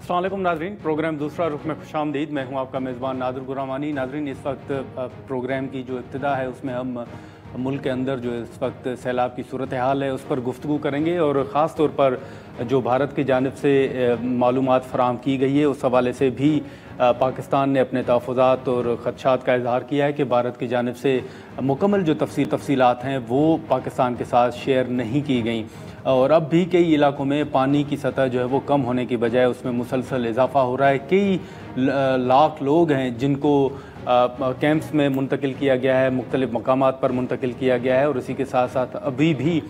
अस्सलाम वालेकुम नाजरीन, प्रोग्राम दूसरा रुख में खुशामदीद। मैं हूं आपका मेज़बान नादिर गुरामानी। नाजरीन, इस वक्त प्रोग्राम की जो इब्तिदा है उसमें हम मुल्क के अंदर जो इस वक्त सैलाब की सूरत हाल है उस पर गुफ्तगू करेंगे और ख़ास तौर पर जो भारत की जानिब से मालूमात फ़राहम की गई है उस हवाले से भी पाकिस्तान ने अपने तहफ़्फ़ुज़ात और ख़दशात का इज़हार किया है कि भारत की जानिब से मुकम्मल जो तफसीलात हैं वो पाकिस्तान के साथ शेयर नहीं की गई और अब भी कई इलाकों में पानी की सतह जो है वो कम होने की बजाय उसमें मुसलसल इजाफा हो रहा है। कई लाख लोग हैं जिनको कैंप्स में मुंतकिल किया गया है, मुख्तलिफ़ मकामात पर मुंतकिल किया गया है और इसी के साथ साथ अभी भी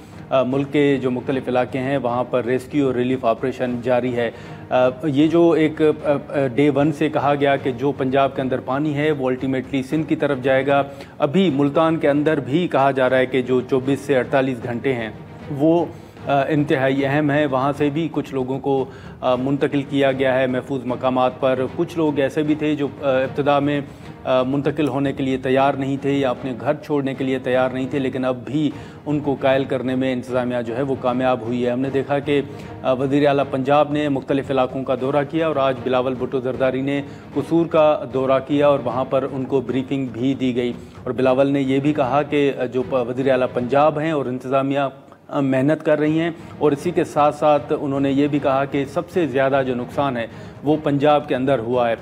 मुल्क के जो मुख्तलिफ़ इलाके हैं वहाँ पर रेस्क्यू और रिलीफ ऑपरेशन जारी है। ये जो एक डे 1 से कहा गया कि जो पंजाब के अंदर पानी है वो अल्टीमेटली सिंध की तरफ जाएगा, अभी मुल्तान के अंदर भी कहा जा रहा है कि जो 24 से 48 घंटे हैं वो इंतहाई अहम है। वहाँ से भी कुछ लोगों को मुंतकिल किया गया है महफूज मकामात पर। कुछ लोग ऐसे भी थे जो इब्तिदा में मुंतकिल होने के लिए तैयार नहीं थे या अपने घर छोड़ने के लिए तैयार नहीं थे, लेकिन अब भी उनको कायल करने में इंतज़ामिया जो है वो कामयाब हुई है। हमने देखा कि वज़ीर आला पंजाब ने मुख्तलिफ़ इलाकों का दौरा किया और आज बिलावल भुट्टो ज़रदारी ने कसूर का दौरा किया और वहाँ पर उनको ब्रीफिंग भी दी गई और बिलावल ने यह भी कहा कि जो वज़ीर आला पंजाब हैं और इंतज़ामिया मेहनत कर रही हैं और इसी के साथ साथ उन्होंने ये भी कहा कि सबसे ज़्यादा जो नुकसान है वो पंजाब के अंदर हुआ है।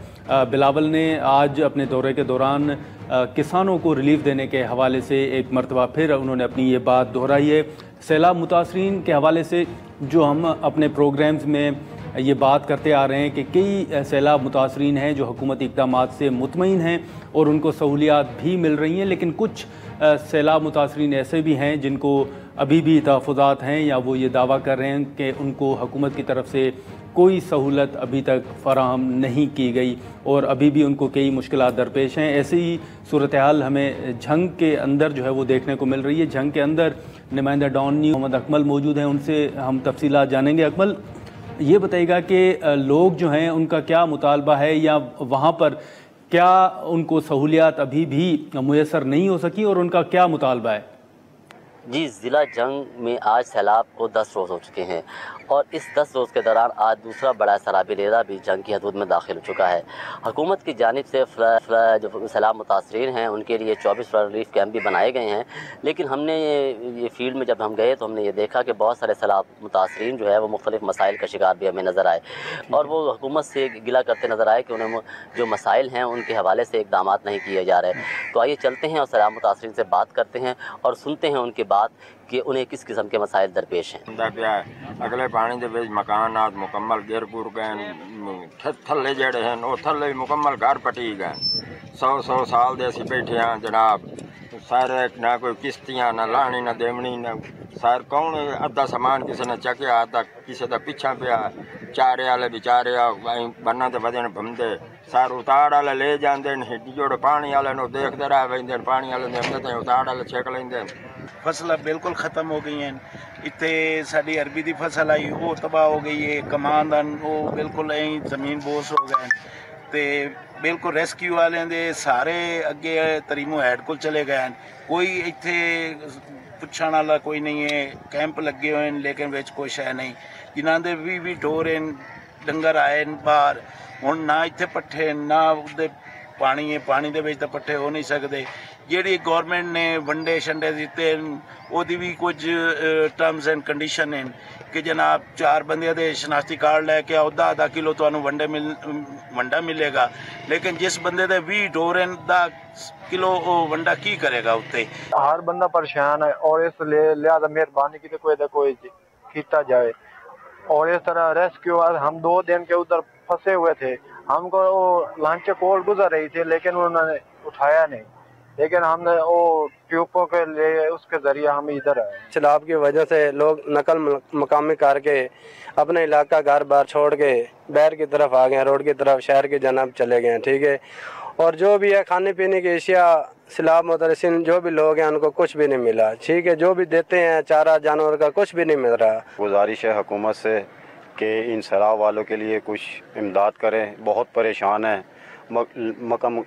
बिलावल ने आज अपने दौरे के दौरान किसानों को रिलीफ देने के हवाले से एक मरतबा फिर उन्होंने अपनी ये बात दोहराई है। सैलाब मुतासरीन के हवाले से जो हम अपने प्रोग्राम्स में ये बात करते आ रहे हैं कि कई सैलाब मुतासरीन हैं जो हुकूमती इक़दामात से मुतमईन हैं और उनको सहूलियात भी मिल रही हैं, लेकिन कुछ सैलाब मुतासरीन ऐसे भी हैं जिनको अभी भी तहफ़्फ़ुज़ात हैं या वो ये दावा कर रहे हैं कि उनको हुकूमत की तरफ से कोई सहूलत अभी तक फ़राहम नहीं की गई और अभी भी उनको कई मुश्किलात दरपेश हैं। ऐसी ही सूरत हाल हमें झंग के अंदर जो है वो देखने को मिल रही है। झंग के अंदर नुमाइंदा डॉन न्यूज़ मोहम्मद अकमल मौजूद हैं, उनसे हम तफसीलात जानेंगे। अकमल, ये बताइएगा कि लोग जो हैं उनका क्या मुतालबा है या वहाँ पर क्या उनको सहूलियात अभी भी मुयसर नहीं हो सकी और उनका क्या मुतालबा है? जी, ज़िला जंग में आज सैलाब को 10 रोज़ हो चुके हैं और इस 10 रोज़ के दौरान आज दूसरा बड़ा सैलाबी रेला भी जंग की हदूद में दाखिल हो चुका है। हुकूमत की जानिब से जो सैलाब मुतासरीन हैं उनके लिए 24 रिलीफ कैंप भी बनाए गए हैं, लेकिन हमने ये फील्ड में जब हम गए तो हमने ये देखा कि बहुत सारे सैलाब मुतासरीन जो है वो मुख्तलिफ़ मसाइल का शिकार भी हमें नज़र आए और वो हुकूमत से गिला करते नज़र आए कि उन्हें जो मसाइल हैं उनके हवाले से इक़दाम नहीं किए जा रहे। तो आइए चलते हैं और सैलाब मुतासरीन से बात करते हैं और सुनते हैं उनकी बात कि उन्हें किस किस्म के मसाइल दरपेश हैं। अगले पानी के विच मकानात मुकम्मल गिरपुर गए, थले जड़े हैं वो थले मुकम्मल घर पटी गए। 100 साल दे असीं बैठे हाँ जनाब, सारे ना कोई किश्तियाँ ना लानी ना देवनी ना सार कौन अद्धा समान किसी ने चकिया अद्धा किसी का पिछा पिया। चारे वाले बेचारे बन्ना ते वजन भमदे सार उताड़ वाले ले जाते हिड्डी जोड़ पानी वाले देखते रह वेंदे, पानी वाले ने उताड़ वाले छक लेंदे। फसलें बिल्कुल ख़त्म हो गई हैं। इतने साड़ी अरबी की फसल आई वो तबाह हो गई है, कमांदन वो बिल्कुल जमीन बोस हो गए ते बिल्कुल रेस्क्यू वाले दे सारे अगे तरीमो हैड को चले गए हैं। कोई इत्थे पुछण वाला कोई नहीं है। कैंप लगे हुए हैं लेकिन विच कोई शै नहीं। जिन्हां दे भी डोर हैं डंगर आए बाहर हुण ना इत्थे पट्ठे ना उदे पानी है, पानी दे विच तां पट्ठे हो नहीं सकते। ਜਿਹੜੀ गौरमेंट ने वंडे शंडे दिते ਉਹਦੀ भी कुछ टर्म्स एंड कंडीशन हैं कि जनाब 4 बंदियां दे शनाख्ती कार्ड लैके आओ, आधा किलो तुहानू वंडा मिलेगा, लेकिन जिस बंदे दे 20 डोर हैं 10 किलो वंडा की करेगा उत्ते। हर बंदा परेशान है और इस लिहाजा मेहरबानी की कोई किया जाए और इस तरह रेस्क्यू हम 2 दिन के उधर फंसे हुए थे, हमको लंच कॉल गुजर रही थी लेकिन उन्होंने उठाया नहीं, लेकिन हमने वो ट्यूबों के लिए उसके ज़रिए हम इधर आए। सैलाब की वजह से लोग नकल मकामी करके अपने इलाका घर बार छोड़ के बैर की तरफ आ गए, रोड की तरफ शहर की जनाब चले गए। ठीक है, और जो भी है खाने पीने की अशिया सैलाब मुतासिर जो भी लोग हैं उनको कुछ भी नहीं मिला। ठीक है, जो भी देते हैं चारा जानवर का कुछ भी नहीं मिल रहा। गुजारिश है हुकूमत से कि इन सैलाब वालों के लिए कुछ इमदाद करें। बहुत परेशान है, मकाम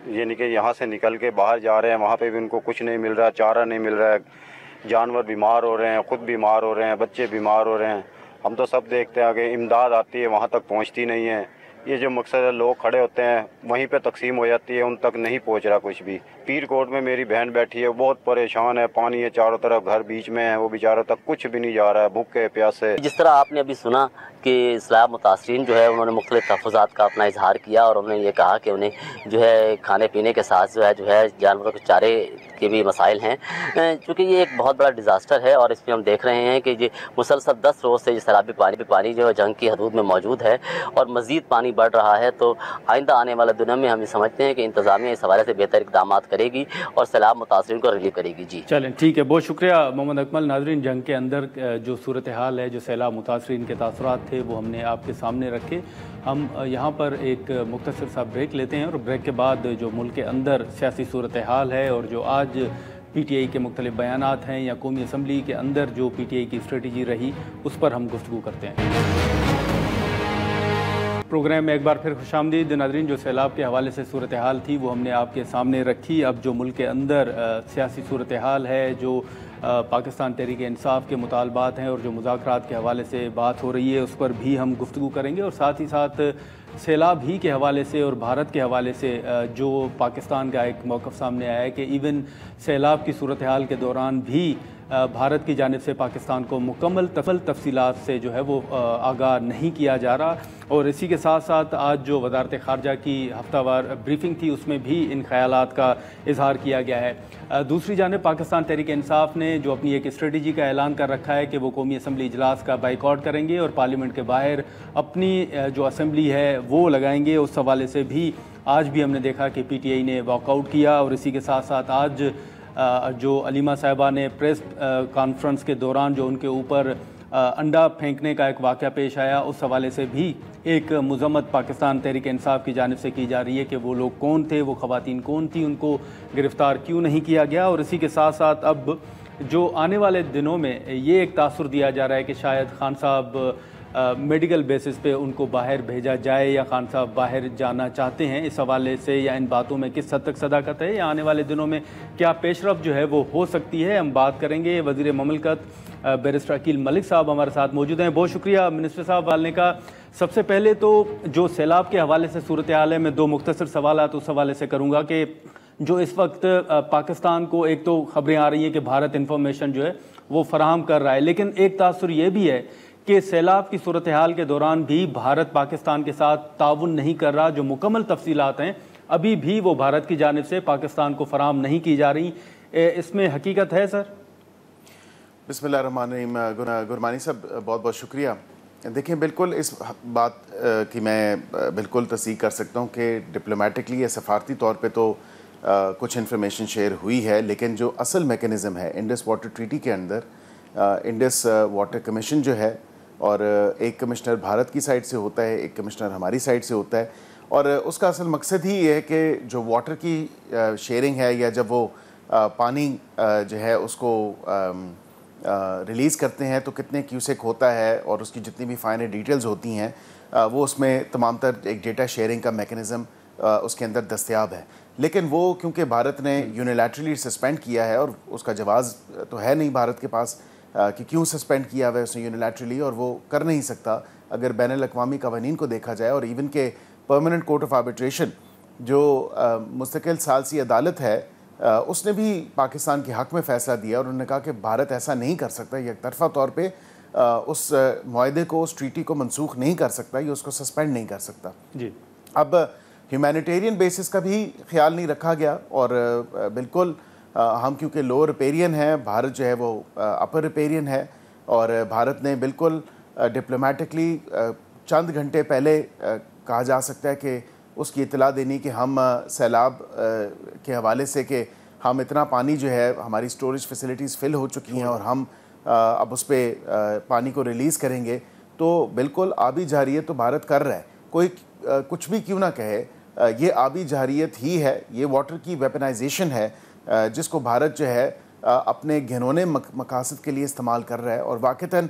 यानी कि यहाँ से निकल के बाहर जा रहे हैं, वहाँ पे भी उनको कुछ नहीं मिल रहा, चारा नहीं मिल रहा है, जानवर बीमार हो रहे हैं, ख़ुद बीमार हो रहे हैं, बच्चे बीमार हो रहे हैं। हम तो सब देखते हैं कि इमदाद आती है वहाँ तक पहुँचती नहीं है। ये जो मकसद है, लोग खड़े होते हैं वहीं पे तकसीम हो जाती है, उन तक नहीं पहुंच रहा कुछ भी। पीर कोट में मेरी बहन बैठी है, बहुत परेशान है, पानी है चारों तरफ, घर बीच में है, वो बेचारों तक कुछ भी नहीं जा रहा है, भूखे प्यासे। जिस तरह आपने अभी सुना कि सैलाब मुतासरीन जो है उन्होंने मुख्तलिफ तहफ़्फ़ुज़ात का अपना इजहार किया और उन्होंने ये कहा कि उन्हें जो है खाने पीने के साथ जो है जानवरों के चारे के भी मसाइल हैं, क्योंकि ये एक बहुत बड़ा डिज़ास्टर है। और इसमें हम देख रहे हैं कि ये मुसलसल 10 रोज़ से ये सैलाबी पानी जो है जंग की हदूद में मौजूद है और मज़ीद पानी बढ़ रहा है। तो आइंदा आने वाले दिनों में हम ये समझते हैं कि इंतज़ामिया इस हवाले से बेहतर इक़दाम करेगी और सैलाब मुतासरीन को रिलीव करेगी। जी चलें, ठीक है, बहुत शुक्रिया मोहम्मद अकमल। नाज़रीन, जंग के अंदर जो सूरत हाल है, जो सैलाब मुतासरीन के तासुरात थे, वो हमने आपके सामने रखे। हम यहाँ पर एक मुख्तसर सा ब्रेक लेते हैं और ब्रेक के बाद जो मुल्क के अंदर सियासी सूरत हाल है और जो आज PTI के मुख्तलिफ बयानात हैं या कौमी असम्बली के अंदर जो PTI की स्ट्रेटजी रही, उस पर हम गुफ्तगू करते हैं। प्रोग्राम में एक बार फिर खुशामदीद। नाज़रीन, जो सैलाब के हवाले से सूरत हाल थी वो हमने आपके सामने रखी। अब जो मुल्क के अंदर सियासी सूरत हाल है, जो पाकिस्तान तहरीक इंसाफ के मुतालबात हैं और जो मुज़ाकरात के हवाले से बात हो रही है, उस पर भी हम गुफ्तगू करेंगे और साथ ही साथ सैलाब ही के हवाले से और भारत के हवाले से जो पाकिस्तान का एक मौक़िफ़ सामने आया है कि इवन सैलाब की सूरत हाल के दौरान भी भारत की जानिब से पाकिस्तान को मुकम्मल तफसीलात से जो है वो आगाह नहीं किया जा रहा। और इसी के साथ साथ आज जो वज़ारत ख़ारजा की हफ्तावार ब्रीफिंग थी, उसमें भी इन ख़यालात का इजहार किया गया है। दूसरी जानिब पाकिस्तान तहरीक इंसाफ ने जो अपनी एक स्ट्रेटजी का ऐलान कर रखा है कि वो कौमी असम्बली इजलास का बाइकआउट करेंगे और पार्लियामेंट के बाहर अपनी जो असम्बली है वो लगाएंगे। उस हवाले से भी आज भी हमने देखा कि PTI ने वॉकआउट किया। और इसी के साथ साथ आज जो अलीमा साहिबा ने प्रेस कॉन्फ्रेंस के दौरान जो उनके ऊपर अंडा फेंकने का एक वाक़या पेश आया, उस हवाले से भी एक मज़म्मत पाकिस्तान तहरीक इंसाफ की जानिब से की जा रही है कि वो लोग कौन थे, वो ख़वातीन कौन थी, उनको गिरफ़्तार क्यों नहीं किया गया। और इसी के साथ साथ अब जो आने वाले दिनों में ये एक तासुर दिया जा रहा है कि शायद खान साहब मेडिकल बेसिस पे उनको बाहर भेजा जाए या खान साहब बाहर जाना चाहते हैं। इस हवाले से या इन बातों में किस हद तक सदाकत है या आने वाले दिनों में क्या पेशरफ जो है वो हो सकती है, हम बात करेंगे। वज़ीर ममलकत बैरिस्टर अकील मलिक साहब हमारे साथ मौजूद हैं। बहुत शुक्रिया मिनिस्टर साहब आने का। सबसे पहले तो जो सैलाब के हवाले से सूरत हाल है, मैं 2 मुख्तसर सवालात उस हवाले से करूँगा कि जो इस वक्त पाकिस्तान को एक तो ख़बरें आ रही हैं कि भारत इंफॉर्मेशन जो है वो फराहम कर रहा है, लेकिन एक तासुर ये भी है कि सैलाब की सूरत हाल के दौरान भी भारत पाकिस्तान के साथ ताउन नहीं कर रहा। जो मुकम्मल तफसीलात हैं अभी भी वो भारत की जानिब से पाकिस्तान को फराहम नहीं की जा रही। इसमें हकीकत है सर? बिस्मिल्लाहिर्रहमानिर्रहीम। गुरमानी साहब बहुत बहुत शुक्रिया। देखिए, बिल्कुल इस बात की मैं बिल्कुल तस्दीक कर सकता हूँ कि डिप्लोमेटिकली या सफारती तौर पे तो कुछ इन्फॉर्मेशन शेयर हुई है, लेकिन जो असल मेकनिज़म है इंडस वाटर ट्रीटी के अंदर इंडस वाटर कमीशन जो है, और एक कमिश्नर भारत की साइड से होता है, एक कमिश्नर हमारी साइड से होता है, और उसका असल मकसद ही ये है कि जो वाटर की शेयरिंग है या जब वो पानी जो है उसको रिलीज़ करते हैं तो कितने क्यूसेक होता है और उसकी जितनी भी फाइनल डिटेल्स होती हैं वो उसमें तमाम तर एक डेटा शेयरिंग का मेकनिज़म उसके अंदर दस्तयाब है। लेकिन वो क्योंकि भारत ने यूनिलैटरली सस्पेंड किया है और उसका जवाज़ तो है नहीं भारत के पास कि क्यों सस्पेंड किया हुआ है उसने यूनिलैटरली, और वो कर नहीं सकता अगर बैनुल अक़वामी कवानीन को देखा जाए। और इवन के परमानेंट कोर्ट ऑफ आर्बिट्रेशन जो मुस्तकिल सालसी अदालत है उसने भी पाकिस्तान के हक़ में फ़ैसला दिया और उन्होंने कहा कि भारत ऐसा नहीं कर सकता, एक तरफ़ा तौर पे उस मुआहदे को, उस ट्रीटी को मनसूख नहीं कर सकता या उसको सस्पेंड नहीं कर सकता जी। अब ह्यूमैनिटेरियन बेसिस का भी ख्याल नहीं रखा गया और बिल्कुल हम क्योंकि लोअर रिपेरियन है, भारत जो है वो अपर रिपेरियन है, और भारत ने बिल्कुल डिप्लोमेटिकली चंद घंटे पहले कहा जा सकता है कि उसकी इतला देनी कि हम सैलाब के हवाले से कि हम इतना पानी जो है हमारी स्टोरेज फैसिलिटीज़ फिल हो चुकी हैं और हम अब उस पर पानी को रिलीज़ करेंगे, तो बिल्कुल आबी जारियत तो भारत कर रहा है। कोई कुछ भी क्यों ना कहे, ये आबी जारियत ही है, ये वाटर की वेपनाइजेशन है जिसको भारत जो है अपने घिनौने मकासद के लिए इस्तेमाल कर रहा है। और वाक़तन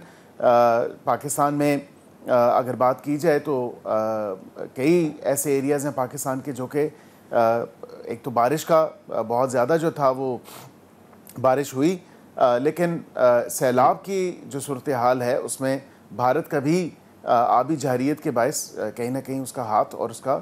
पाकिस्तान में अगर बात की जाए तो कई ऐसे एरियाज़ हैं पाकिस्तान के जो कि एक तो बारिश का बहुत ज़्यादा जो था वो बारिश हुई, लेकिन सैलाब की जो सूरत हाल है उसमें भारत का भी आबी जहरीत के बायस कहीं ना कहीं उसका हाथ और उसका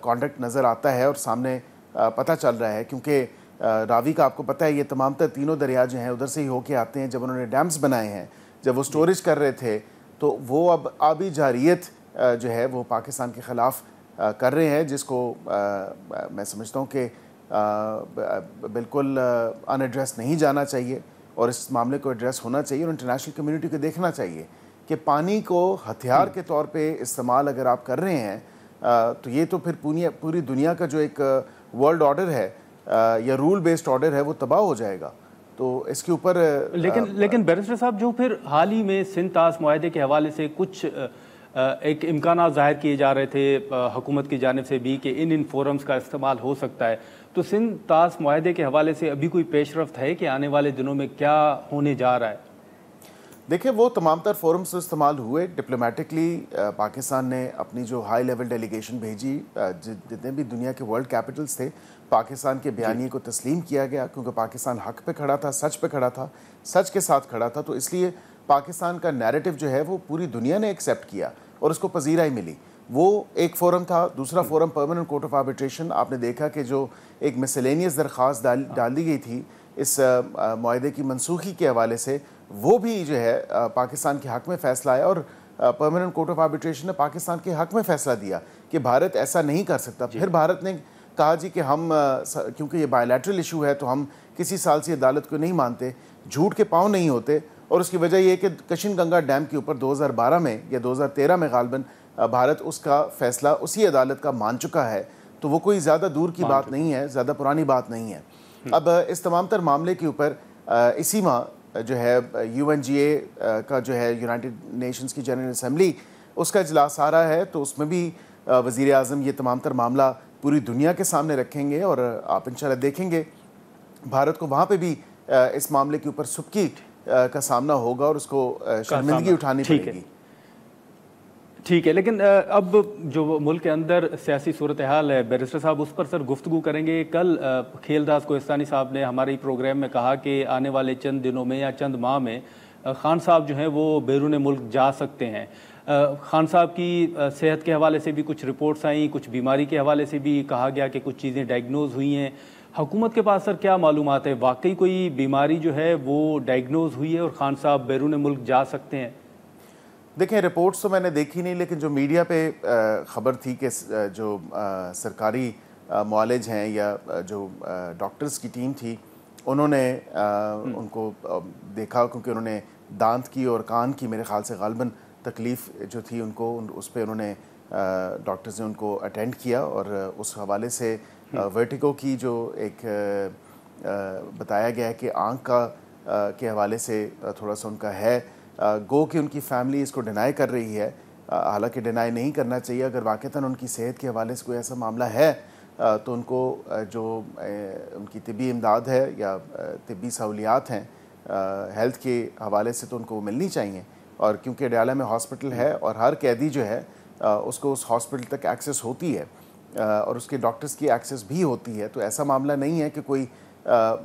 कॉन्डक्ट नज़र आता है और सामने पता चल रहा है, क्योंकि रावी का आपको पता है ये तमाम तर तीनों दरिया जो हैं उधर से ही होके आते हैं। जब उन्होंने डैम्स बनाए हैं, जब वो स्टोरेज कर रहे थे, तो वो अब आबी जहरीत जो है वो पाकिस्तान के ख़िलाफ़ कर रहे हैं, जिसको मैं समझता हूँ कि बिल्कुल अनएड्रेस नहीं जाना चाहिए और इस मामले को एड्रेस होना चाहिए और इंटरनेशनल कम्युनिटी को देखना चाहिए कि पानी को हथियार के तौर पे इस्तेमाल अगर आप कर रहे हैं तो ये तो फिर पूरी दुनिया का जो एक वर्ल्ड ऑर्डर है या रूल बेस्ड ऑर्डर है वो तबाह हो जाएगा। तो इसके ऊपर लेकिन बैरिस्टर साहब, जो फिर हाल ही में सिंध-ताश मुआहदे के हवाले से कुछ एक इम्कान ज़ाहिर किए जा रहे थे हुकूमत की जानिब से भी कि इन फोरम्स का इस्तेमाल हो सकता है, तो सिंध-ताश मुआहदे के हवाले से अभी कोई पेशरफ्त है कि आने वाले दिनों में क्या होने जा रहा है? देखिए, वो तमाम तर फोरम्स इस्तेमाल हुए। डिप्लोमेटिकली पाकिस्तान ने अपनी जो हाई लेवल डेलीगेशन भेजी, जितने भी दुनिया के वर्ल्ड कैपिटल्स थे, पाकिस्तान के बयानिए को तस्लीम किया गया, क्योंकि पाकिस्तान हक पे खड़ा था, सच पे खड़ा था, सच के साथ खड़ा था। तो इसलिए पाकिस्तान का नैरेटिव जो है वो पूरी दुनिया ने एक्सेप्ट किया और उसको पजीराई मिली। वो एक फ़ोरम था। दूसरा forum permanent court of arbitration, आपने देखा कि जो एक मिसलेनियस दरख्वास्त डाल दी गई थी इस मुआहदे की मनसूखी के हवाले से, वो भी जो है पाकिस्तान के हक़ में फ़ैसला आया और परमानेंट कोर्ट ऑफ आर्बिट्रेशन ने पाकिस्तान के हक़ में फ़ैसला दिया कि भारत ऐसा नहीं कर सकता। फिर भारत ने कहा जी कि हम क्योंकि ये बायलैटरल इशू है तो हम किसी साल से अदालत को नहीं मानते, झूठ के पाँव नहीं होते। और उसकी वजह ये कि किशन गंगा डैम के ऊपर 2012 में या 2013 में गालबन भारत उसका फ़ैसला उसी अदालत का मान चुका है। तो वो कोई ज़्यादा दूर की बात नहीं है, ज़्यादा पुरानी बात नहीं है। अब इस तमाम तर मामले के ऊपर इसी माह जो है UNGA का जो है यूनाइटेड नेशंस की जनरल असम्बली, उसका इजलास आ रहा है। तो उसमें भी वज़ीर आज़म ये तमाम तर मामला पूरी दुनिया के सामने रखेंगे और आप इंशाल्लाह देखेंगे भारत को वहाँ पे भी इस मामले के ऊपर सुबकी का सामना होगा और उसको शर्मिंदगी उठानी पड़ेगी। ठीक है, लेकिन अब जो मुल्क के अंदर सियासी सूरत हाल है बैरिस्टर साहब, उस पर सर गुफ्तगू करेंगे। कल खेलदास कोहिस्तानी साहब ने हमारे प्रोग्राम में कहा कि आने वाले चंद दिनों में या चंद माह में खान साहब जो हैं वो बैरून मुल्क जा सकते हैं। खान साहब की सेहत के हवाले से भी कुछ रिपोर्ट्स आई, कुछ बीमारी के हवाले से भी कहा गया कि कुछ चीज़ें डायग्नोज हुई हैं। हुकूमत के पास सर क्या मालूमात है, वाकई कोई बीमारी जो है वो डायग्नोज हुई है और खान साहब बैरून मुल्क जा सकते हैं? देखें, रिपोर्ट्स तो मैंने देखी नहीं, लेकिन जो मीडिया पे ख़बर थी कि जो सरकारी मुआलिज हैं या जो डॉक्टर्स की टीम थी, उन्होंने उनको देखा, क्योंकि उन्होंने दांत की और कान की मेरे ख़्याल से गालबन तकलीफ़ जो थी उनको, उस पर उन्होंने डॉक्टर्स ने उनको अटेंड किया और उस हवाले से वर्टिगो की जो एक बताया गया है कि आँख का के हवाले से थोड़ा सा उनका है। गो कि उनकी फैमिली इसको डिनाई कर रही है, हालांकि डिनाई नहीं करना चाहिए। अगर वाक़तन उनकी सेहत के हवाले से कोई ऐसा मामला है तो उनको जो उनकी तिब्बी इमदाद है या तिब्बी सहूलियात हैं हेल्थ के हवाले से, तो उनको मिलनी चाहिए। और क्योंकि अडयाला में हॉस्पिटल है और हर कैदी जो है उसको उस हॉस्पिटल तक एक्सेस होती है और उसके डॉक्टर्स की एक्सेस भी होती है, तो ऐसा मामला नहीं है कि कोई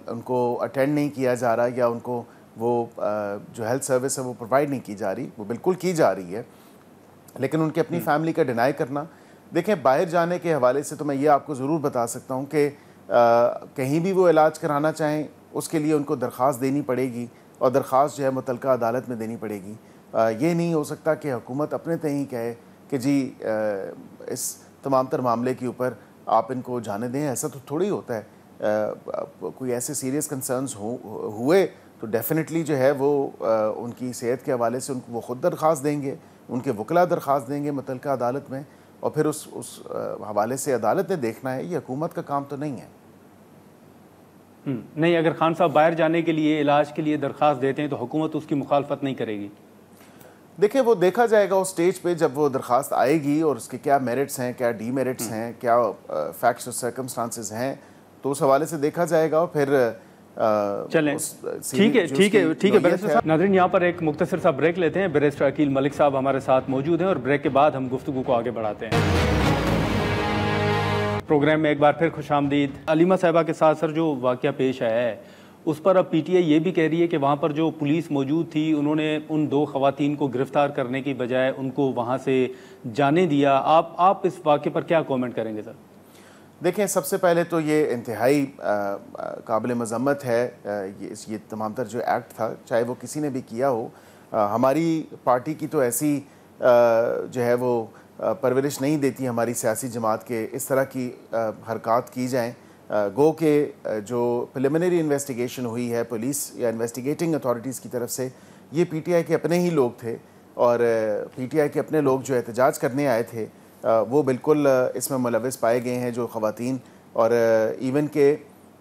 उनको अटेंड नहीं किया जा रहा या उनको वो जो हेल्थ सर्विस है वो प्रोवाइड नहीं की जा रही, वो बिल्कुल की जा रही है। लेकिन उनके अपनी फैमिली का डिनाई करना, देखें बाहर जाने के हवाले से तो मैं ये आपको ज़रूर बता सकता हूँ कि कहीं भी वो इलाज कराना चाहें उसके लिए उनको दरख्वास्त देनी पड़ेगी और दरख्वास्त जो है मुतलका अदालत में देनी पड़ेगी। ये नहीं हो सकता कि हुकूमत अपने तय ही कहे कि जी इस तमाम तर मामले के ऊपर आप इनको जाने दें। ऐसा तो थोड़ी होता है। कोई ऐसे सीरियस कंसर्न्स हुए तो डेफिनेटली जो है वो उनकी सेहत के हवाले से उनको वो ख़ुद दरख्वास्त देंगे, उनके वकला दरख्वास्त देंगे मुतलका अदालत में, और फिर उस हवाले से अदालत ने देखना है। ये हुकूमत का काम तो नहीं है। नहीं, अगर खान साहब बाहर जाने के लिए इलाज के लिए दरख्वास्त देते हैं तो हुकूमत उसकी मुखालफत नहीं करेगी? देखिए, वो देखा जाएगा उस स्टेज पे जब वो दरख्वास्त आएगी और उसके क्या मेरिट्स हैं, क्या डीमेरिट्स हैं, क्या फैक्ट्स और सर्कमस्टांसेस हैं, तो उस हवाले से देखा जाएगा। और फिर चलें, ठीक है बैरिस्टर साहब। नाज़रीन, यहाँ पर एक मुख्तसर सा ब्रेक लेते हैं। बैरिस्टर अकील मलिक साहब हमारे साथ मौजूद हैं और ब्रेक के बाद हम गुफ्तगू को आगे बढ़ाते हैं। प्रोग्राम में एक बार फिर खुशामदीद। अलीमा साहिबा के साथ सर जो वाक़या पेश आया है उस पर अब पीटीआई ये भी कह रही है कि वहाँ पर जो पुलिस मौजूद थी उन्होंने उन 2 ख़वातीन को गिरफ़्तार करने की बजाय उनको वहाँ से जाने दिया। आप इस वाक़े पर क्या कमेंट करेंगे सर? देखें, सबसे पहले तो ये इंतहाई काबिल मज़म्मत है। ये तमाम तर जो एक्ट था, चाहे वो किसी ने भी किया हो, हमारी पार्टी की तो ऐसी जो है वो परवरिश नहीं देती हमारी सियासी जमात के इस तरह की हरकत की जाएँ। गो के जो प्रिलिमिनरी इन्वेस्टिगेशन हुई है पुलिस या इन्वेस्टिगेटिंग अथॉरिटीज़ की तरफ से, ये पीटीआई के अपने ही लोग थे और पीटीआई के अपने लोग जो एहतजाज करने आए थे वो बिल्कुल इसमें मुलविस पाए गए हैं। जो ख़वातीन और इवन के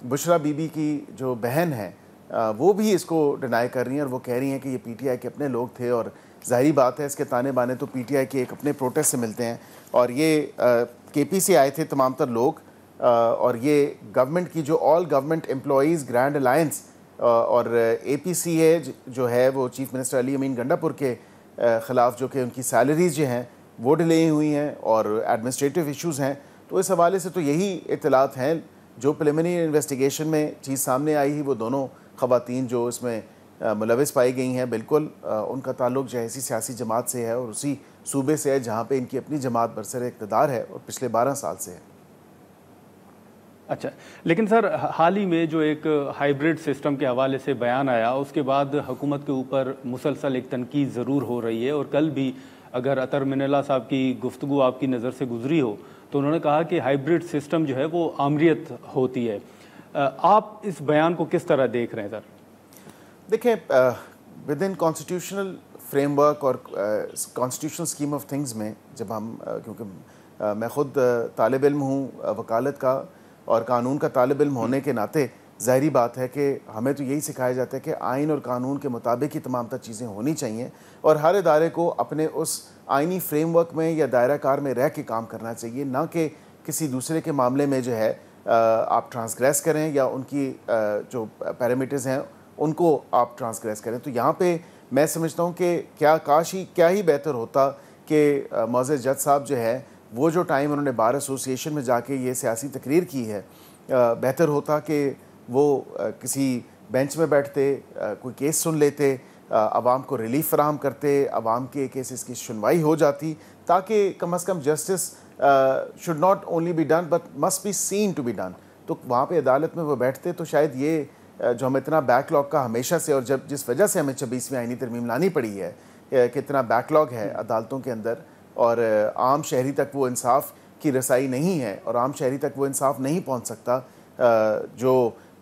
बुशरा बीबी की जो बहन है वो भी इसको डिनाई कर रही हैं और वो कह रही हैं कि ये पीटीआई के अपने लोग थे। और ज़ाहिरी बात है, इसके ताने बाने तो पीटीआई के एक अपने प्रोटेस्ट से मिलते हैं। और ये केपी से आए थे तमाम तर लोग और ये गवर्नमेंट की जो all government employees grand alliance और APCA जो है वो चीफ मिनिस्टर अली अमीन गंडापुर के ख़िलाफ़ जो कि उनकी सैलरीज़ जो हैं वो डिले हुई हैं और एडमिनिस्ट्रेटिव इश्यूज़ हैं। तो इस हवाले से तो यही इत्तलात हैं। जो प्रिलिमिनरी इन्वेस्टिगेशन में चीज़ सामने आई ही, वो दोनों ख़वातीन जो इसमें मुलविस पाई गई हैं, बिल्कुल उनका ताल्लुक जो है इसी सियासी जमात से है और उसी सूबे से है जहाँ पे इनकी अपनी जमात बरसर इक़्तिदार है और पिछले 12 साल से है। अच्छा, लेकिन सर हाल ही में जो एक हाइब्रिड सिस्टम के हवाले से बयान आया, उसके बाद हुकूमत के ऊपर मुसलसल एक तनकीद ज़रूर हो रही है। और कल भी अगर अतर मिनल्ला साहब की गुफ्तगू आपकी नज़र से गुजरी हो तो उन्होंने कहा कि हाइब्रिड सिस्टम जो है वो आमरीत होती है। आप इस बयान को किस तरह देख रहे हैं सर? देखें, विद इन कॉन्स्टिट्यूशनल फ्रेमवर्क और कॉन्स्टिट्यूशनल स्कीम ऑफ थिंग्स में जब हम क्योंकि मैं ख़ुद तालिब इल्म हूँ वकालत का और कानून का तालिब इल्म होने के नाते ज़ाहिरी बात है कि हमें तो यही सिखाया जाता है कि आइन और कानून के मुताबिक ही तमाम तर चीज़ें होनी चाहिए और हर इदारे को अपने उस आइनी फ्रेमवर्क में या दायरा कार में रह के काम करना चाहिए, ना कि किसी दूसरे के मामले में जो है आप ट्रांसग्रेस करें या उनकी जो पैरामीटर्स हैं उनको आप ट्रांसग्रेस करें। तो यहाँ पे मैं समझता हूँ कि क्या ही बेहतर होता कि मौज़ूद जज साहब जो है वो जो टाइम उन्होंने बार एसोसिएशन में जाके ये सियासी तकरीर की है, बेहतर होता कि वो किसी बेंच में बैठते, कोई केस सुन लेते, आवाम को रिलीफ फराहम करते, आवाम के केसेस की सुनवाई हो जाती, ताकि कम अज़ कम justice should not only be done but must be seen to be done. तो वहाँ पे अदालत में वो बैठते तो शायद ये जो हम इतना बैकलॉग का हमेशा से और जब जिस वजह से हमें 26वीं आईनी तरमीम लानी पड़ी है कि इतना बैकलॉग है अदालतों के अंदर और आम शहरी तक वो इंसाफ की रसाई नहीं है और आम शहरी तक वो इंसाफ नहीं पहुँच सकता जो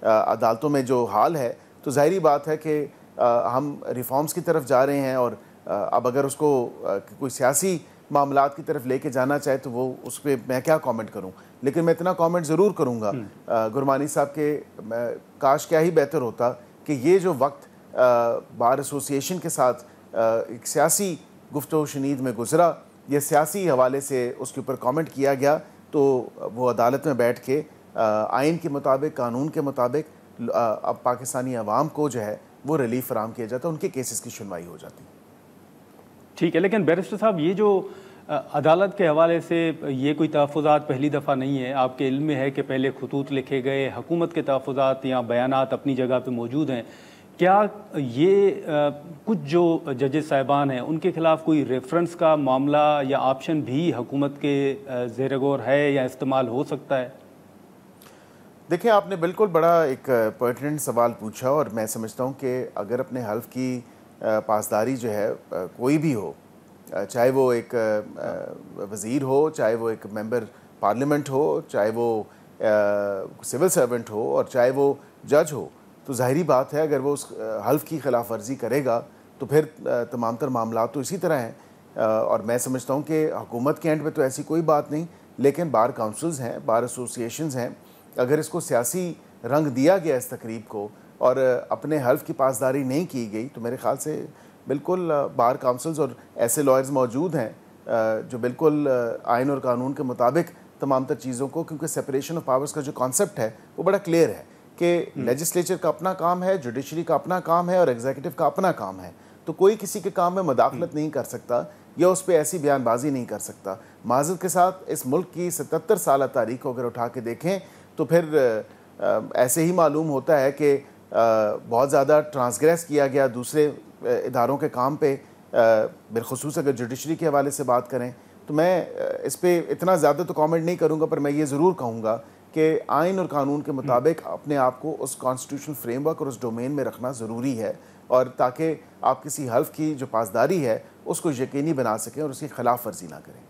अदालतों में जो हाल है। तो ज़ाहिरी बात है कि हम रिफॉर्म्स की तरफ जा रहे हैं और अब अगर उसको कोई सियासी मामलात की तरफ लेके जाना चाहे तो वो उस पर मैं क्या कमेंट करूं, लेकिन मैं इतना कमेंट ज़रूर करूंगा गुरमानी साहब के काश क्या ही बेहतर होता कि ये जो वक्त बार एसोसिएशन के साथ एक सियासी गुफ्तगू शनीद में गुजरा या सियासी हवाले से उसके ऊपर कमेंट किया गया तो वो अदालत में बैठ के आइन के मुताबिक कानून के मुताबिक अब पाकिस्तानी अवाम को जो है वो रिलीफ फराहम किया जाता, उनके केसेस की सुनवाई हो जाती। ठीक है, लेकिन बैरिस्टर साहब ये जो अदालत के हवाले से ये कोई तहफ़्फ़ुज़ात पहली दफ़ा नहीं है, आपके इल्म में है कि पहले खतूत लिखे गए, हुकूमत के तहफ़्फ़ुज़ात या बयानात अपनी जगह पे मौजूद हैं। क्या ये कुछ जो जजेस साहिबान हैं उनके ख़िलाफ़ कोई रेफरेंस का मामला या ऑप्शन भी हुकूमत के ज़ेर गौर है या इस्तेमाल हो सकता है? देखिए, आपने बिल्कुल बड़ा एक पर्टिनेंट सवाल पूछा और मैं समझता हूँ कि अगर अपने हल्फ की पासदारी जो है कोई भी हो, चाहे वो एक वज़ीर हो, चाहे वो एक मेंबर पार्लियामेंट हो, चाहे वो सिविल सर्वेंट हो और चाहे वो जज हो, तो ज़ाहिरी बात है अगर वो उस हल्फ की खिलाफ वर्जी करेगा तो फिर तमाम तर मामला तो इसी तरह हैं। और मैं समझता हूँ कि हुकूमत के एंड पे तो ऐसी कोई बात नहीं, लेकिन बार काउंसिल्स हैं, बार एसोसिएशंस हैं, अगर इसको सियासी रंग दिया गया इस तकरीब को और अपने हल्फ की पासदारी नहीं की गई तो मेरे ख़्याल से बिल्कुल बार काउंसिल्स और ऐसे लॉयर्स मौजूद हैं जो बिल्कुल आइन और कानून के मुताबिक तमाम तर चीज़ों को, क्योंकि सेपरेशन ऑफ पावर्स का जो कॉन्सेप्ट है वो बड़ा क्लियर है कि लेजिस्लेचर का अपना काम है, जुडिशरी का अपना काम है और एग्जीक्यूटिव का अपना काम है। तो कोई किसी के काम में मदाखलत नहीं कर सकता या उस पर ऐसी बयानबाजी नहीं कर सकता। माज़रत के साथ इस मुल्क की 77 साल तारीख को अगर उठा के देखें तो फिर ऐसे ही मालूम होता है कि बहुत ज़्यादा ट्रांसग्रेस किया गया दूसरे इदारों के काम पे, बिलखुसूस अगर जुडिशरी के हवाले से बात करें तो मैं इस पर इतना ज़्यादा तो कमेंट नहीं करूँगा, पर मैं ये ज़रूर कहूँगा कि आइन और कानून के मुताबिक अपने आप को उस कॉन्स्टिट्यूशनल फ्रेमवर्क और उस डोमेन में रखना ज़रूरी है, और ताकि आप किसी हल्फ की जो पासदारी है उसको यकीनी बना सकें और उसकी खिलाफ वर्जी ना करें।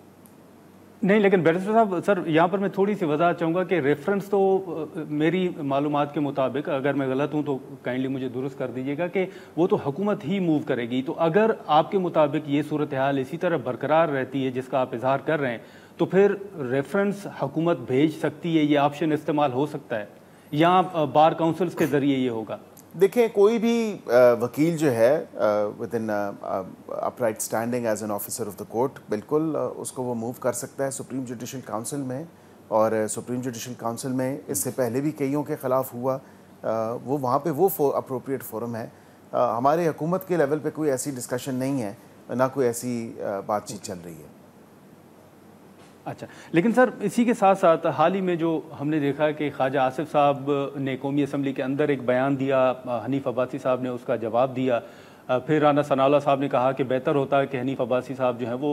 नहीं, लेकिन बैरिस्टर साहब, सर यहाँ पर मैं थोड़ी सी वजाहत चाहूँगा कि रेफरेंस तो मेरी मालूमात के मुताबिक, अगर मैं गलत हूँ तो काइंडली मुझे दुरुस्त कर दीजिएगा, कि वो तो हुकूमत ही मूव करेगी। तो अगर आपके मुताबिक ये सूरत हाल इसी तरह बरकरार रहती है जिसका आप इजहार कर रहे हैं, तो फिर रेफरेंस हुकूमत भेज सकती है, ये ऑप्शन इस्तेमाल हो सकता है, या बार काउंसिल्स के ज़रिए ये होगा? देखें, कोई भी वकील जो है within upright standing as an officer of the court, बिल्कुल उसको वो मूव कर सकता है सुप्रीम जुडिशल काउंसिल में, और सुप्रीम जुडिशल काउंसिल में इससे पहले भी कईयों के ख़िलाफ़ हुआ, वो वहाँ पे वो अप्रोप्रिएट फोरम है। हमारे हुकूमत के लेवल पे कोई ऐसी डिस्कशन नहीं है, ना कोई ऐसी बातचीत चल रही है। अच्छा, लेकिन सर इसी के साथ साथ हाल ही में जो हमने देखा कि ख्वाजा आसिफ साहब ने कौमी असम्बली के अंदर एक बयान दिया, हनीफ अब्बासी साहब ने उसका जवाब दिया, फिर राना सनाउल्लाह साहब ने कहा कि बेहतर होता है कि हनीफ अब्बासी साहब जो हैं वो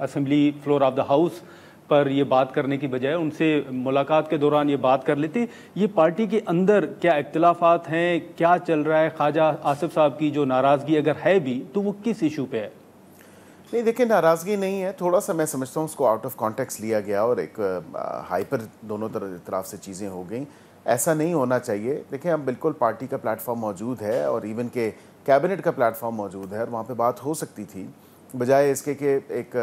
assembly floor of the house पर ये बात करने की बजाय उनसे मुलाकात के दौरान ये बात कर लेते। ये पार्टी के अंदर क्या इख्तिलाफात हैं, क्या चल रहा है? ख्वाजा आसिफ साहब की जो नाराज़गी अगर है भी तो वो किस इशू पे है? नहीं, देखिए, नाराज़गी नहीं है, थोड़ा सा मैं समझता हूँ उसको आउट ऑफ कॉन्टेक्स्ट लिया गया और एक हाइपर दोनों तरफ से चीज़ें हो गई। ऐसा नहीं होना चाहिए। देखिए, अब बिल्कुल पार्टी का प्लेटफॉर्म मौजूद है और इवन के कैबिनेट का प्लेटफॉर्म मौजूद है, और वहाँ पे बात हो सकती थी, बजाय इसके कि एक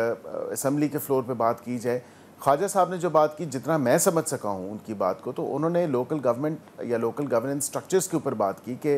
असम्बली के फ्लोर पे बात की जाए। ख्वाजा साहब ने जो बात की, जितना मैं समझ सका हूँ उनकी बात को, तो उन्होंने लोकल गवर्नमेंट या लोकल गवर्नेंस स्ट्रक्चर्स के ऊपर बात की कि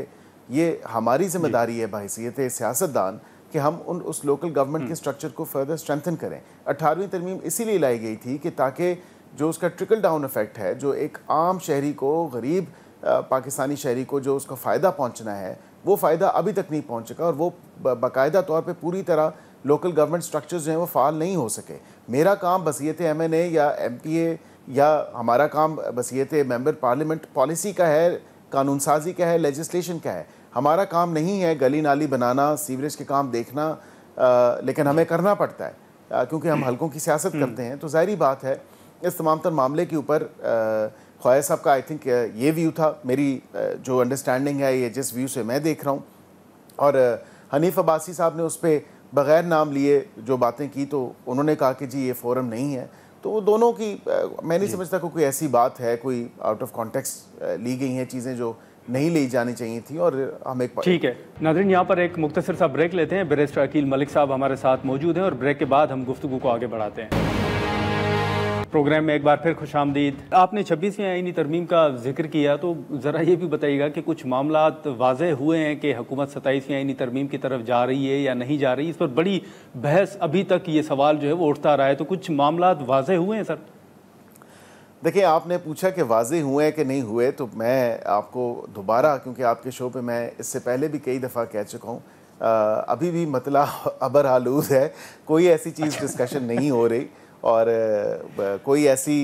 ये हमारी जिम्मेदारी है बहैसियत सियासतदान कि हम उस लोकल गवर्नमेंट के स्ट्रक्चर को फर्दर स्ट्रेंथन करें। 18वीं तरमीम इसीलिए लाई गई थी कि ताकि जो उसका ट्रिकल डाउन इफेक्ट है, जो एक आम शहरी को, गरीब पाकिस्तानी शहरी को जो उसका फ़ायदा पहुंचना है, वो फ़ायदा अभी तक नहीं पहुंच सका, और वो बाकायदा तौर पे पूरी तरह लोकल गवर्नमेंट स्ट्रक्चर्स जो हैं वो फ़ाल नहीं हो सके। मेरा काम बसीयत MNA या MPA या हमारा काम बसीयत मेंबर पार्लियामेंट पॉलिसी का है, कानून साजी का है, लेजिस्लेशन का है। हमारा काम नहीं है गली नाली बनाना, सीवरेज के काम देखना, लेकिन हमें करना पड़ता है क्योंकि हम हल्कों की सियासत करते हैं। तो ज़ाहिरी बात है इस तमाम तर मामले के ऊपर ख्वाजा साहब का आई थिंक ये व्यू था, मेरी जो अंडरस्टैंडिंग है, ये जिस व्यू से मैं देख रहा हूँ, और हनीफ अब्बासी साहब ने उस पर बग़ैर नाम लिए जो बातें की, तो उन्होंने कहा कि जी ये फोरम नहीं है। तो वो दोनों की मैं नहीं समझता कोई ऐसी बात है, कोई आउट ऑफ कॉन्टेक्स्ट ली गई हैं चीज़ें जो नहीं ली जानी चाहिए थी, और हम एक ठीक है नाज़रीन, यहाँ पर एक मुख्तसर सा ब्रेक लेते हैं। बैरिस्टर अकील मलिक साहब हमारे साथ मौजूद हैं और ब्रेक के बाद हम गुफ्तगू को आगे बढ़ाते हैं। प्रोग्राम में एक बार फिर खुशामदीद। आपने 26वीं आईनी तरमीम का जिक्र किया, तो ज़रा ये भी बताइएगा कि कुछ मामलात वाज़ेह हुए हैं कि हुकूमत 27वीं आईनी तरमीम की तरफ जा रही है या नहीं जा रही? इस पर बड़ी बहस अभी तक ये सवाल जो है वो उठता रहा है, तो कुछ मामलात वाज़ेह हुए हैं सर? देखिए, आपने पूछा कि वाज़ेह हुए हैं कि नहीं हुए, तो मैं आपको दोबारा, क्योंकि आपके शो पे मैं इससे पहले भी कई दफ़ा कह चुका हूँ, अभी भी मतला अबर आलूद है, कोई ऐसी चीज़ डिस्कशन नहीं हो रही, और कोई ऐसी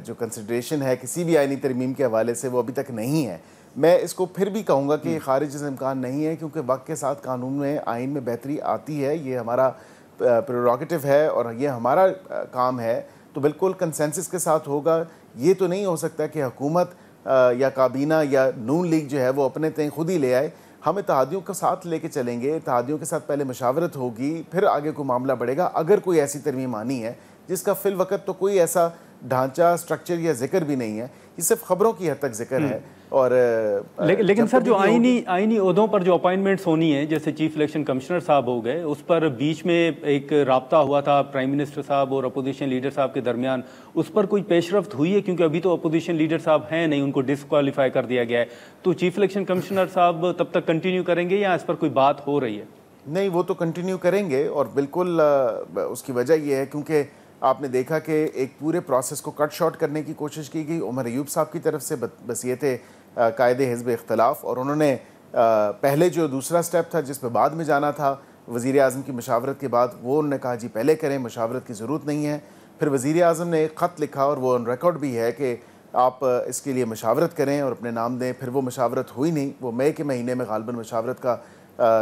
जो कंसिडरेशन है किसी भी आईनी तरमीम के हवाले से वो अभी तक नहीं है। मैं इसको फिर भी कहूँगा कि खारिज से इम्कान नहीं है, क्योंकि वक्त के साथ कानून में, आइन में बेहतरी आती है, ये हमारा प्रेरोगेटिव है और ये हमारा काम है, तो बिल्कुल कंसेंसस के साथ होगा। ये तो नहीं हो सकता कि हुकूमत या काबीना या नून लीग जो है वो अपने तय खुद ही ले आए। हम इत्तेहादियों के साथ लेके चलेंगे, इत्तेहादियों के साथ पहले मशावरत होगी, फिर आगे कोई मामला बढ़ेगा। अगर कोई ऐसी तरमीम आनी है जिसका फिल वक्त तो कोई ऐसा ढांचा, स्ट्रक्चर या जिक्र भी नहीं है, ये सिर्फ खबरों की हद तक जिक्र है। और लेकिन सर जो आईनी ओहदों पर जो अपॉइंटमेंट्स होनी है, जैसे चीफ इलेक्शन कमिश्नर साहब हो गए, उस पर बीच में एक राब्ता हुआ था प्राइम मिनिस्टर साहब और अपोजिशन लीडर साहब के दरमियान, उस पर कोई पेशरफ्त हुई है? क्योंकि अभी तो अपोजिशन लीडर साहब हैं नहीं, उनको डिसक्वालीफाई कर दिया गया है, तो चीफ इलेक्शन कमिश्नर साहब तब तक कंटिन्यू करेंगे या इस पर कोई बात हो रही है? नहीं, वो तो कंटिन्यू करेंगे, और बिल्कुल उसकी वजह यह है क्योंकि आपने देखा कि एक पूरे प्रोसेस को कट शॉर्ट करने की कोशिश की गई उमर अयूब साहब की तरफ से बसीयत कायदे हिज़्ब इख्तिलाफ, और उन्होंने पहले जो दूसरा स्टेप था जिस पर बाद में जाना था वज़ीर आज़म की मशावरत के बाद, वो उन्होंने कहा जी पहले करें, मशावरत की ज़रूरत नहीं है। फिर वज़ीर आज़म ने एक ख़त लिखा और वो ऑन रिकॉर्ड भी है कि आप इसके लिए मशावरत करें और अपने नाम दें। फिर वो मशावरत हुई नहीं, वो मई के महीने में गालिबन मशावरत का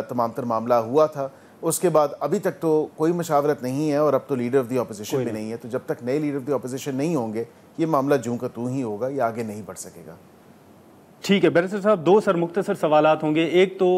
तमाम तर मामला हुआ था। उसके बाद अभी तक तो कोई मशावरत नहीं है और अब तो लीडर ऑफ द अपोजिशन भी नहीं है। तो जब तक नए लीडर ऑफ द अपोजिशन नहीं होंगे ये मामला जूं का तू ही होगा, ये आगे नहीं बढ़ सकेगा। ठीक है बैरिस्टर साहब, दो मुख्तसर सवालात होंगे। एक तो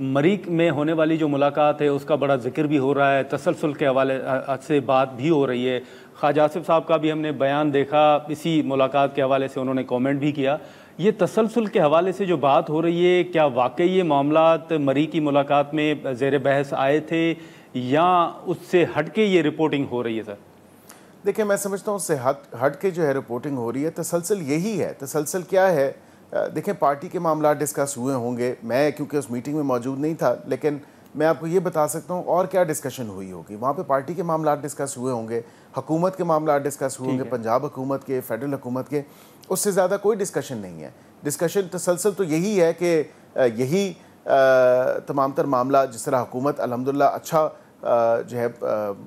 मरीक में होने वाली जो मुलाकात है उसका बड़ा जिक्र भी हो रहा है, तसलसल के हवाले से बात भी हो रही है। ख्वाजा आसिफ साहब का भी हमने बयान देखा, इसी मुलाकात के हवाले से उन्होंने कमेंट भी किया। ये तसलसल के हवाले से जो बात हो रही है, क्या वाकई ये मामलात मरी की मुलाकात में ज़ेर बहस आए थे या उससे हट के ये रिपोर्टिंग हो रही है? सर देखिए, मैं समझता हूँ उससे हट के जो है रिपोर्टिंग हो रही है। तसलसल यही है। तसलसल क्या है? देखें, पार्टी के मामला डिस्कस हुए होंगे। मैं क्योंकि उस मीटिंग में मौजूद नहीं था, लेकिन मैं आपको ये बता सकता हूँ और क्या डिस्कशन हुई होगी। वहाँ पे पार्टी के मामला डिस्कस हुए होंगे, हुकूमत के मामला डिस्कस हुए होंगे, पंजाब हुकूमत के, फेडरल हुकूमत के। उससे ज़्यादा कोई डिस्कशन नहीं है। डिस्कशन तसलसल तो यही है कि यही तमाम तर मामला, जिस तरह हुकूमत अल्हम्दुलिल्लाह अच्छा जो है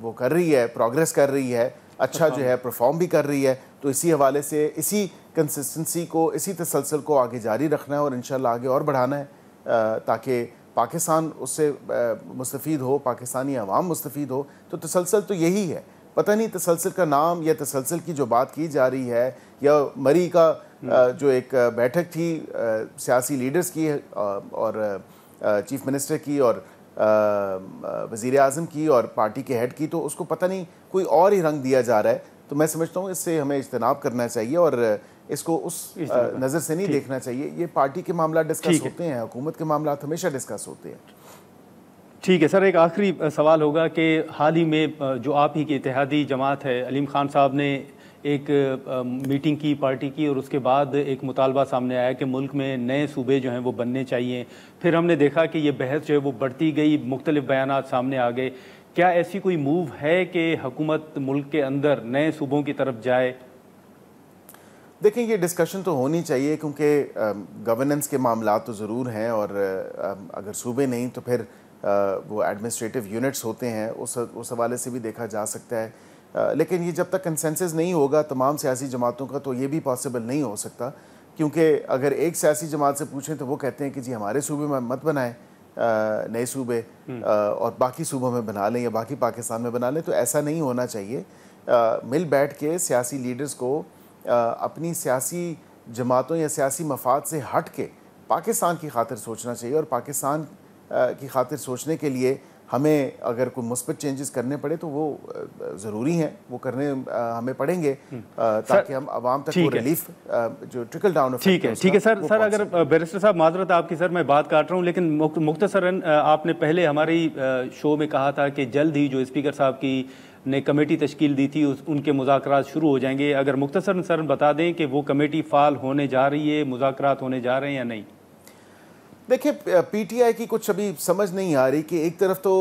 वो कर रही है, प्रोग्रेस कर रही है, अच्छा जो है परफॉर्म भी कर रही है, तो इसी हवाले से इसी कंसिस्टेंसी को, इसी तसलसल को आगे जारी रखना है और इंशाल्लाह आगे और बढ़ाना है ताकि पाकिस्तान उससे मुस्तफ़ीद हो, पाकिस्तानी अवाम मुस्तफ़ीद हो। तो तसलसल तो यही है। पता नहीं तसलसल का नाम या तसलसल की जो बात की जा रही है या मरी का जो एक बैठक थी सियासी लीडर्स की और चीफ मिनिस्टर की और वज़ीर आज़म की और पार्टी के हेड की, तो उसको पता नहीं कोई और ही रंग दिया जा रहा है। तो मैं समझता हूँ इससे हमें इज्तनाब करना चाहिए और इसको उस नज़र से नहीं देखना चाहिए। ये पार्टी के मामला डिस्कस होते हैं, हुकूमत के मामला हमेशा डिस्कस होते हैं। ठीक है सर, एक आखिरी सवाल होगा कि हाल ही में जो आप ही की इत्तेहादी जमात है, अलीम खान साहब ने एक मीटिंग की पार्टी की और उसके बाद एक मुतालबा सामने आया कि मुल्क में नए सूबे जो हैं वो बनने चाहिए। फिर हमने देखा कि ये बहस जो है वो बढ़ती गई, मुख्तलिफ बयानात सामने आ गए। क्या ऐसी कोई मूव है कि हुकूमत मुल्क के अंदर नए सूबों की तरफ जाए? देखें, ये डिस्कशन तो होनी चाहिए क्योंकि गवर्नेंस के मामला तो ज़रूर हैं और अगर सूबे नहीं तो फिर वो एडमिनिस्ट्रेटिव यूनिट्स होते हैं, उस हवाले से भी देखा जा सकता है। लेकिन ये जब तक कंसेंसस नहीं होगा तमाम सियासी जमातों का तो ये भी पॉसिबल नहीं हो सकता, क्योंकि अगर एक सियासी जमात से पूछें तो वो कहते हैं कि जी हमारे सूबे में मत बनाएं नए सूबे और बाकी सूबों में बना लें या बाकी पाकिस्तान में बना लें। तो ऐसा नहीं होना चाहिए। मिल बैठ के सियासी लीडर्स को अपनी सियासी जमातों या सियासी मफाद से हट के पाकिस्तान की खातिर सोचना चाहिए और पाकिस्तान की खातिर सोचने के लिए हमें अगर कोई मुस्बत चेंजेस करने पड़े तो वो ज़रूरी हैं, वो करने हमें पड़ेंगे ताकि हम आवाम तक वो रिलीफ जो ट्रिकल डाउन। ठीक है सर अगर बैरिस्टर साहब माजरत आपकी सर मैं बात काट रहा हूँ, लेकिन मुख्तसरन आपने पहले हमारी शो में कहा था कि जल्द ही जो स्पीकर साहब की ने कमेटी तश्कील दी थी उनके मुज़ाकरात शुरू हो जाएंगे। अगर मुख्तसरन सर बता दें कि वो कमेटी फ़ाल होने जा रही है, मुज़ाकरात होने जा रहे हैं या नहीं? देखिए, पीटीआई की कुछ अभी समझ नहीं आ रही कि एक तरफ तो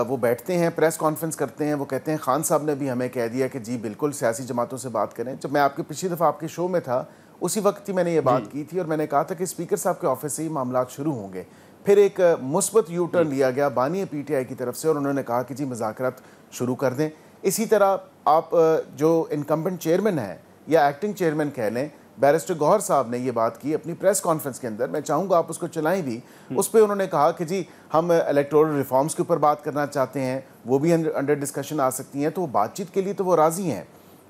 वो बैठते हैं, प्रेस कॉन्फ्रेंस करते हैं, वो कहते हैं खान साहब ने भी हमें कह दिया कि जी बिल्कुल सियासी जमातों से बात करें। जब मैं आपके पिछली दफ़ा आपके शो में था उसी वक्त ही मैंने ये बात की थी और मैंने कहा था कि स्पीकर साहब के ऑफिस से ही मामला शुरू होंगे। फिर एक मुस्बत यू टर्न लिया गया बानी पीटीआई की तरफ से और उन्होंने कहा कि जी मुज़ाकरात शुरू कर दें। इसी तरह आप जो इनकम्बेंट चेयरमैन हैं या एक्टिंग चेयरमैन कह लें, बैरिस्टर गौहर साहब ने ये बात की अपनी प्रेस कॉन्फ्रेंस के अंदर, मैं चाहूँगा आप उसको चलाएं भी। उस पर उन्होंने कहा कि जी हम इलेक्टोरल रिफॉर्म्स के ऊपर बात करना चाहते हैं, वो भी अंडर डिस्कशन आ सकती हैं। तो बातचीत के लिए तो वो राज़ी हैं,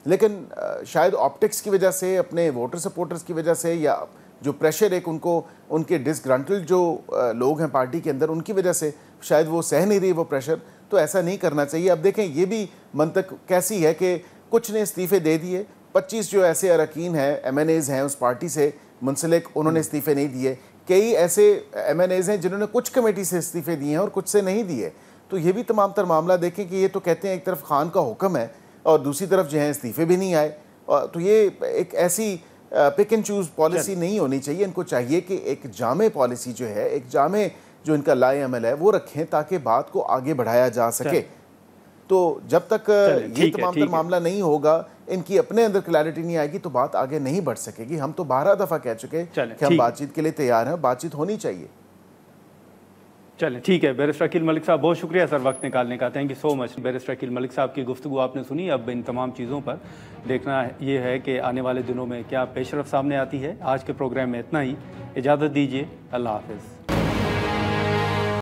लेकिन शायद ऑप्टिक्स की वजह से, अपने वोटर सपोर्टर्स की वजह से या जो प्रेशर एक उनको उनके डिसग्रंटल्ड जो लोग हैं पार्टी के अंदर उनकी वजह से शायद वो सह नहीं रही वो प्रेशर। तो ऐसा नहीं करना चाहिए। अब देखें ये भी मंतक कैसी है कि कुछ ने इस्तीफ़े दे दिए, 25 जो ऐसे अरकान हैं, MNAs हैं उस पार्टी से मुंसलिक, उन्होंने इस्तीफ़े नहीं दिए। कई ऐसे MNAs हैं जिन्होंने कुछ कमेटी से इस्तीफ़े दिए हैं और कुछ से नहीं दिए। तो ये भी तमाम तर मामला देखें कि ये तो कहते हैं एक तरफ खान का हुक्म है और दूसरी तरफ जो है इस्तीफ़े भी नहीं आए। तो ये एक ऐसी पिक एंड चूज़ पॉलिसी नहीं होनी चाहिए। इनको चाहिए कि एक जामे पॉलिसी जो है, एक जामे जो इनका लाए अमल है वो रखें ताकि बात को आगे बढ़ाया जा सके। तो जब तक ये तमाम तर मामला नहीं होगा, इनकी अपने अंदर क्लैरिटी नहीं आएगी तो बात आगे नहीं बढ़ सकेगी। हम तो 12 दफ़ा कह चुके कि हम बातचीत के लिए तैयार हैं, बातचीत होनी चाहिए। चलें, ठीक है। बैरिस्टर अकील मलिक साहब, बहुत शुक्रिया सर वक्त निकालने का, thank you so much. Barrister Akeel Malik sahab की गुफ्तगू आपने सुनी। अब इन तमाम चीज़ों पर देखना ये है कि आने वाले दिनों में क्या पेशरफ सामने आती है। आज के प्रोग्राम में इतना ही, इजाज़त दीजिए, अल्लाह हाफ़िज़।